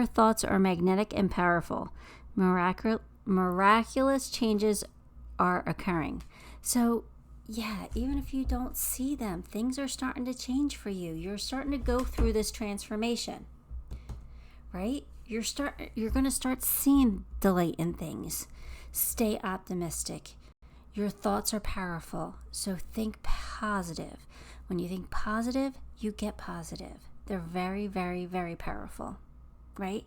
thoughts are magnetic and powerful. Miraculous changes are occurring. So, yeah, even if you don't see them, things are starting to change for you. You're starting to go through this transformation, right? You're going to start seeing delight in things. Stay optimistic. Your thoughts are powerful, so think positive. When you think positive, you get positive. They're very, very, very powerful, right?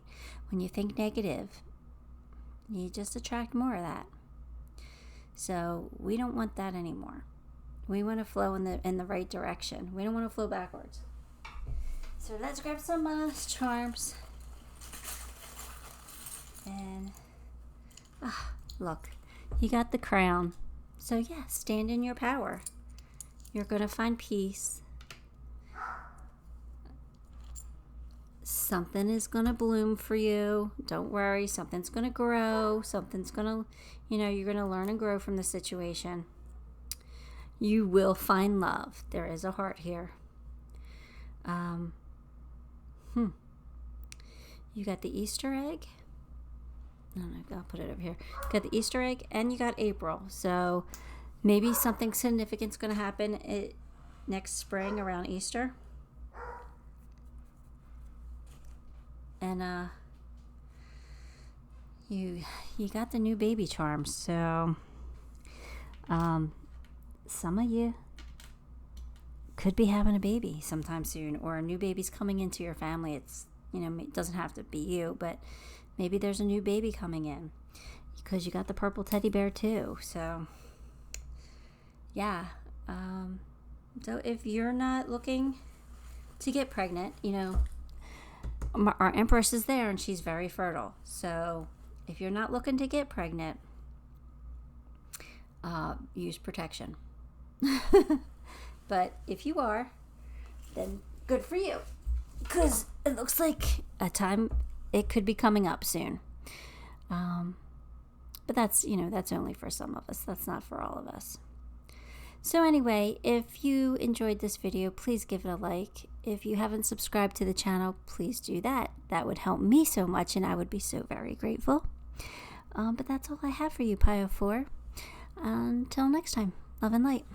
When you think negative, you just attract more of that. So we don't want that anymore. We want to flow in the right direction. We don't want to flow backwards. So let's grab some charms. And look, you got the crown. So yeah, stand in your power. You're going to find peace. Something is going to bloom for you. Don't worry. Something's going to grow. Something's going to, you're going to learn and grow from the situation. You will find love. There is a heart here. You got the Easter egg. I'll put it over here. You got the Easter egg and you got April. So maybe something significant's going to happen next spring around Easter. And you got the new baby charms. So some of you could be having a baby sometime soon, or a new baby's coming into your family. It's, it doesn't have to be you, but maybe there's a new baby coming in because you got the purple teddy bear too. So yeah. So if you're not looking to get pregnant, our Empress is there and she's very fertile. So if you're not looking to get pregnant, use protection. But if you are, then good for you, because it looks like a time it could be coming up soon. But that's only for some of us. That's not for all of us. So anyway, if you enjoyed this video, please give it a like. If you haven't subscribed to the channel, please do that. That would help me so much, and I would be so very grateful. But that's all I have for you, Pio 4. Until next time, love and light.